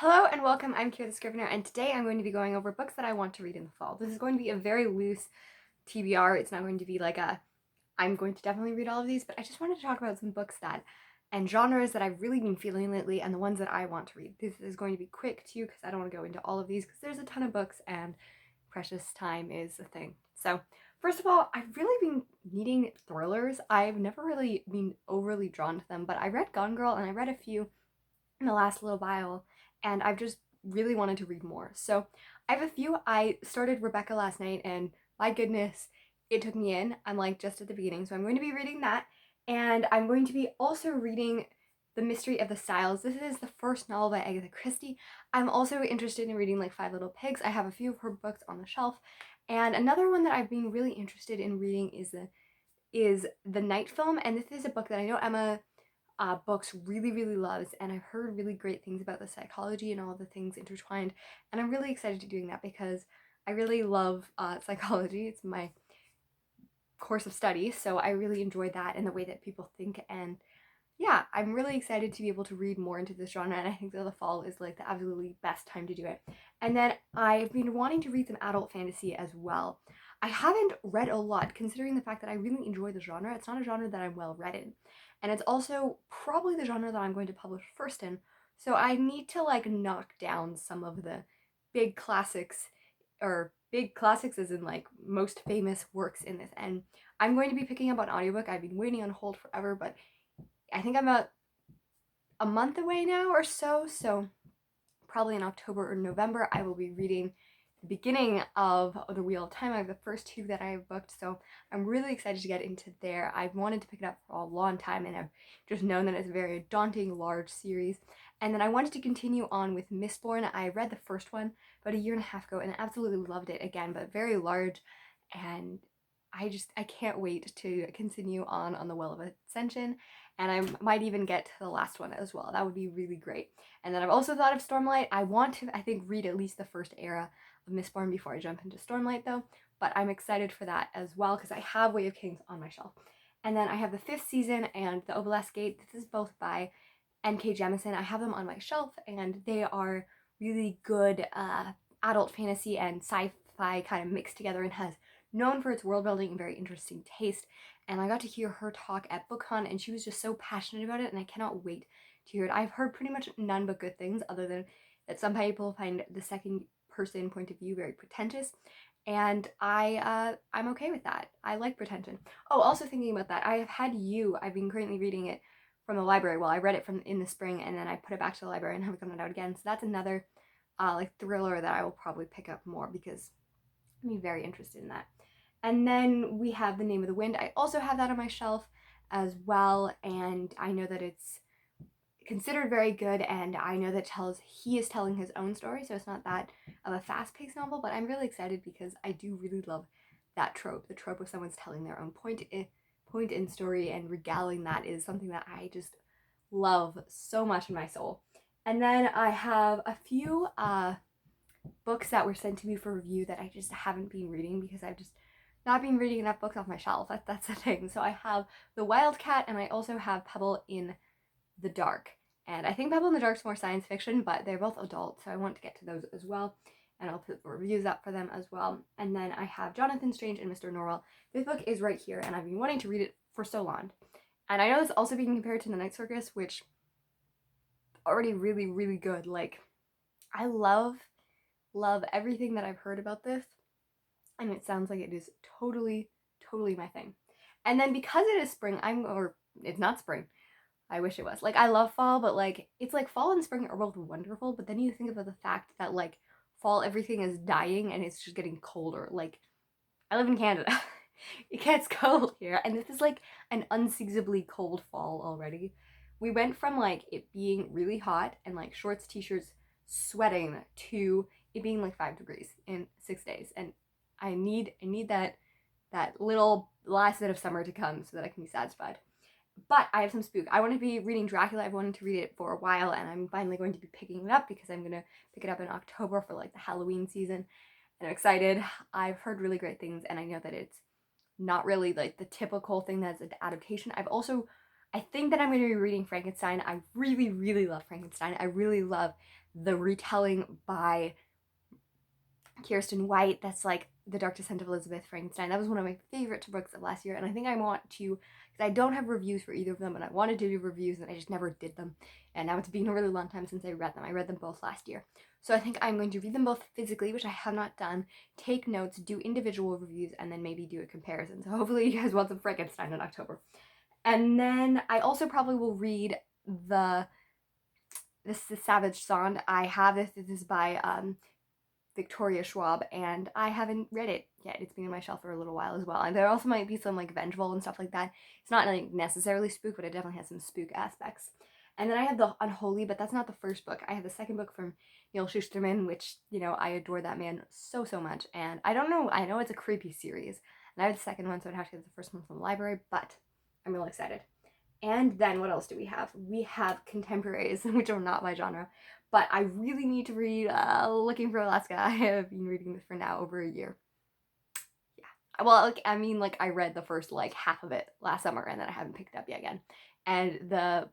Hello and welcome, I'm Kira the Scrivener, and today I'm going to be going over books that I want to read in the fall. This is going to be a very loose TBR. It's not going to be like I'm going to definitely read all of these, but I just wanted to talk about some books and genres that I've really been feeling lately and the ones that I want to read. This is going to be quick too because I don't want to go into all of these because there's a ton of books and precious time is a thing. So first of all, I've really been needing thrillers. I've never really been overly drawn to them, but I read Gone Girl and I read a few in the last little while, and I've just really wanted to read more. So I have a few. I started Rebecca last night, and my goodness, it took me in. I'm like just at the beginning, so I'm going to be reading that, and I'm going to be also reading The Mystery of the Styles. This is the first novel by Agatha Christie. I'm also interested in reading like Five Little Pigs. I have a few of her books on the shelf, and another one that I've been really interested in reading is the Night Film, and this is a book that I know Emma books really loves, and I've heard really great things about the psychology and all the things intertwined, and I'm really excited to doing that because I really love psychology. It's my course of study, so I really enjoy that and the way that people think, and yeah, I'm really excited to be able to read more into this genre, and I think that the fall is like the absolutely best time to do it. And then I've been wanting to read some adult fantasy as well. I haven't read a lot considering the fact that I really enjoy the genre. It's not a genre that I'm well read in. And it's also probably the genre that I'm going to publish first in. So I need to like knock down some of the big classics, or big classics as in like most famous works in this. And I'm going to be picking up on audiobook. I've been waiting on hold forever, but I think I'm a month away now or so. So probably in October or November, I will be reading the beginning of The Wheel of Time. I have the first two that I have booked, so I'm really excited to get into there. I've wanted to pick it up for a long time, and I've just known that it's a very daunting, large series. And then I wanted to continue on with Mistborn. I read the first one about a year and a half ago and absolutely loved it again, but very large, and I can't wait to continue on the Well of Ascension, and I might even get to the last one as well. That would be really great. And then I've also thought of Stormlight. I want to, I think, read at least the first era of Mistborn before I jump into Stormlight though, but I'm excited for that as well because I have Way of Kings on my shelf. And then I have the fifth season and the Obelisk Gate. This is both by N.K. Jemisin. I have them on my shelf, and they are really good adult fantasy and sci-fi kind of mixed together, and has known for its world building and very interesting taste. And I got to hear her talk at BookCon, and she was just so passionate about it, and I cannot wait to hear it. I've heard pretty much none but good things, other than that some people find the second person point of view very pretentious, and I'm okay with that. I like pretension. Oh, also thinking about that, I have had You. I've been currently reading it from the library. Well, I read it from in the spring, and then I put it back to the library and haven't gotten it out again. So that's another like thriller that I will probably pick up more because I'm very interested in that. And then we have The Name of the Wind. I also have that on my shelf as well, and I know that it's considered very good, and I know that he is telling his own story, so it's not that of a fast-paced novel, but I'm really excited because I do really love that trope. The trope of someone's telling their own point in story and regaling that is something that I just love so much in my soul. And then I have a few books that were sent to me for review that I just haven't been reading because I've just not been reading enough books off my shelf. That's the thing. So I have The Wildcat, and I also have Pebble in the Dark. And I think Pebble in the Dark is more science fiction, but they're both adult, so I want to get to those as well. And I'll put reviews up for them as well. And then I have Jonathan Strange and Mr. Norrell. This book is right here, and I've been wanting to read it for so long. And I know it's also being compared to The Night Circus, which already really good. Like, I love everything that I've heard about this, and it sounds like it is totally my thing. And then because it is spring, or it's not spring, I wish it was. Like, I love fall, but like, it's like fall and spring are both wonderful, but then you think about the fact that like fall everything is dying and it's just getting colder. Like, I live in Canada. It gets cold here, and this is like an unseasonably cold fall already. We went from like it being really hot and like shorts, t-shirts, sweating to it being like 5 degrees in 6 days, and I need that little last bit of summer to come so that I can be satisfied. But I have some spook. I want to be reading Dracula. I've wanted to read it for a while, and I'm finally going to be picking it up because I'm going to pick it up in October for like the Halloween season. And I'm excited. I've heard really great things, and I know that it's not really like the typical thing that's an adaptation. I think that I'm going to be reading Frankenstein. I really love Frankenstein. I really love the retelling by Kirsten White that's like The Dark Descent of Elizabeth Frankenstein. That was one of my favorite books of last year, and I think I want to, because I don't have reviews for either of them, and I wanted to do reviews and I just never did them, and now it's been a really long time since I read them. I read them both last year, so I think I'm going to read them both physically, which I have not done, take notes, do individual reviews, and then maybe do a comparison. So hopefully you guys want some Frankenstein in October. And then I also probably will read this is Savage Song. I have this. This is by Victoria Schwab, and I haven't read it yet. It's been on my shelf for a little while as well. And there also might be some like vengeful and stuff like that. It's not like necessarily spook, but it definitely has some spook aspects. And then I have The Unholy, but that's not the first book. I have the second book from Neil Shusterman, which, you know, I adore that man so much. And I don't know, I know it's a creepy series. And I have the second one, so I'd have to get the first one from the library, but I'm really excited. And then what else do we have? We have contemporaries, which are not my genre, but I really need to read Looking for Alaska. I have been reading this for now over a year. Yeah. Well, like, I mean, like, I read the first, like, half of it last summer, and then I haven't picked it up yet again. And the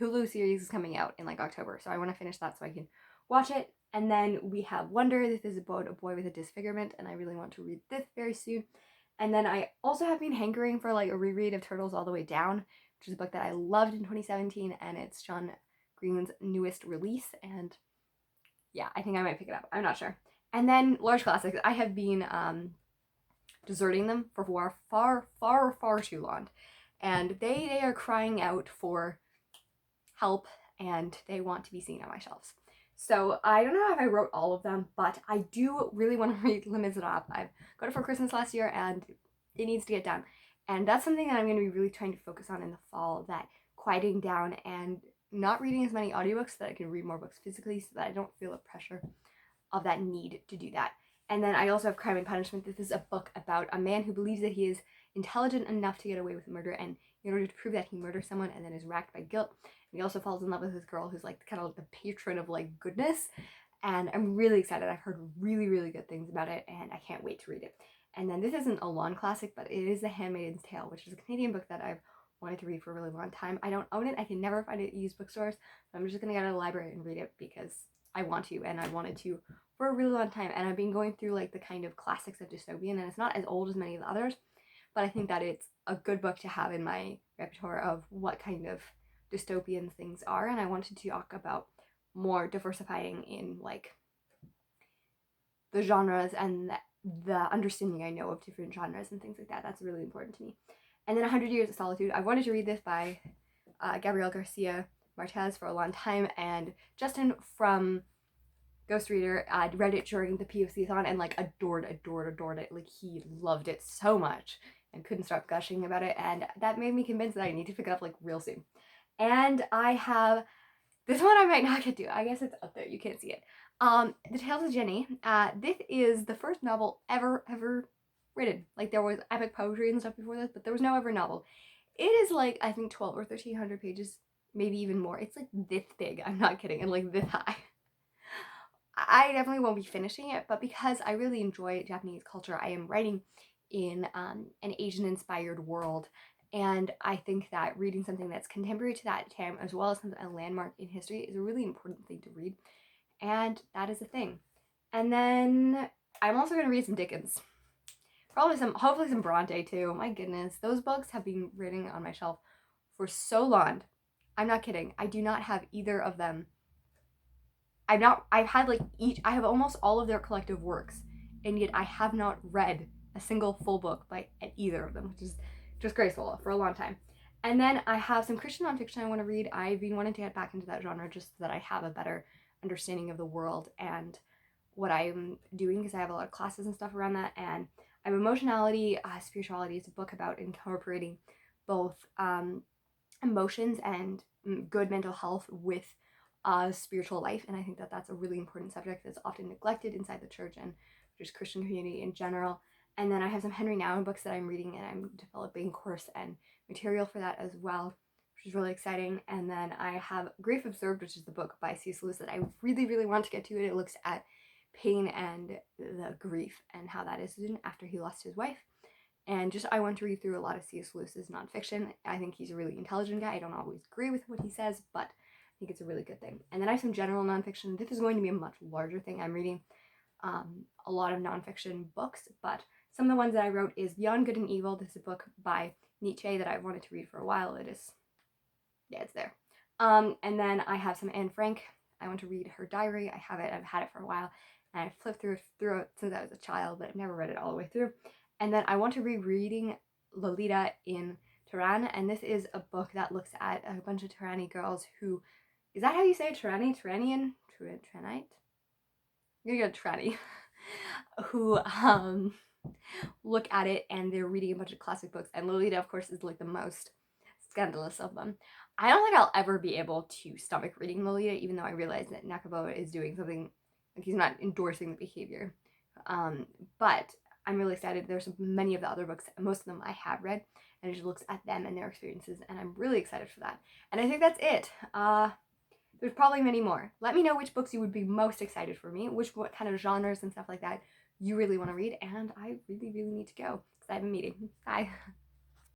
Hulu series is coming out in, like, October, so I want to finish that so I can watch it. And then we have Wonder. This is about a boy with a disfigurement, and I really want to read this very soon. And then I also have been hankering for, like, a reread of Turtles All the Way Down, which is a book that I loved in 2017, and it's John Green's newest release, and yeah, I think I might pick it up. I'm not sure. And then large classics. I have been deserting them for far too long, and they are crying out for help, and they want to be seen on my shelves. So I don't know if I wrote all of them, but I do really want to read Les Miserables. I got it for Christmas last year, and it needs to get done. And that's something that I'm going to be really trying to focus on in the fall, that quieting down and not reading as many audiobooks, so that I can read more books physically, so that I don't feel the pressure of that need to do that. And then I also have Crime and Punishment. This is a book about a man who believes that he is intelligent enough to get away with murder, and in order to prove that, he murders someone and then is racked by guilt. And he also falls in love with this girl who's like kind of the patron of like goodness. And I'm really excited. I've heard really good things about it, and I can't wait to read it. And then this isn't a long classic, but it is The Handmaid's Tale, which is a Canadian book that I've wanted to read for a really long time. I don't own it. I can never find it at used bookstores. So I'm just going to go to the library and read it because I want to, and I wanted to for a really long time. And I've been going through like the kind of classics of dystopian, and it's not as old as many of the others, but I think that it's a good book to have in my repertoire of what kind of dystopian things are. And I wanted to talk about more diversifying in like the genres and the understanding I know of different genres and things like that. That's really important to me. And then 100 Years of Solitude. I wanted to read this by Gabriel Garcia Marquez for a long time, and Justin from Ghost Reader read it during the POC-thon and like adored it. Like he loved it so much and couldn't stop gushing about it, and that made me convinced that I need to pick it up like real soon. And I have this one I might not get to. I guess it's up there. You can't see it. The Tales of Jenny. This is the first novel ever written. Like there was epic poetry and stuff before this, but there was no ever novel. It is like I think 12 or 1300 pages, maybe even more. It's like this big. I'm not kidding, and like this high. I definitely won't be finishing it, but because I really enjoy Japanese culture, I am writing in an Asian-inspired world, and I think that reading something that's contemporary to that time, as well as a landmark in history, is a really important thing to read, and that is a thing. And then I'm also going to read some Dickens. Hopefully some Bronte too. My goodness, those books have been written on my shelf for so long. I'm not kidding. I do not have either of them. I've had like I have almost all of their collective works, and yet I have not read a single full book by either of them, which is just graceful for a long time. And then I have some Christian nonfiction I want to read. I've been wanting to get back into that genre just so that I have a better understanding of the world and what I'm doing, because I have a lot of classes and stuff around that. And I have Emotionality, Spirituality. It's a book about incorporating both emotions and good mental health with spiritual life, and I think that that's a really important subject that's often neglected inside the church and just Christian community in general. And then I have some Henry Nouwen books that I'm reading, and I'm developing course and material for that as well, which is really exciting. And then I have Grief Observed, which is the book by C.S. Lewis that I really want to get to. It looks at pain and the grief and how that is after he lost his wife. And just I want to read through a lot of C.S. Lewis's nonfiction. I think he's a really intelligent guy. I don't always agree with what he says, but think it's a really good thing. And then I have some general nonfiction. This is going to be a much larger thing. I'm reading a lot of nonfiction books, but some of the ones that I wrote is Beyond Good and Evil. This is a book by Nietzsche that I've wanted to read for a while. It's there. And then I have some Anne Frank. I want to read her diary. I have it. I've had it for a while, and I've flipped through it since I was a child, but I've never read it all the way through. And then I want to read reading Lolita in Tehran, and this is a book that looks at a bunch of Tehrani girls who, is that how you say it? Tehranian? Tehranite? You're gonna go Tehranni. Who look at it, and they're reading a bunch of classic books, and Lolita, of course, is like the most scandalous of them. I don't think I'll ever be able to stomach reading Lolita, even though I realize that Nakaboa is doing something, like he's not endorsing the behavior. But I'm really excited. There's many of the other books, most of them I have read, and it just looks at them and their experiences, and I'm really excited for that. And I think that's it. There's probably many more. Let me know which books you would be most excited for me, what kind of genres and stuff like that you really want to read, and I really, really need to go because I have a meeting. Bye.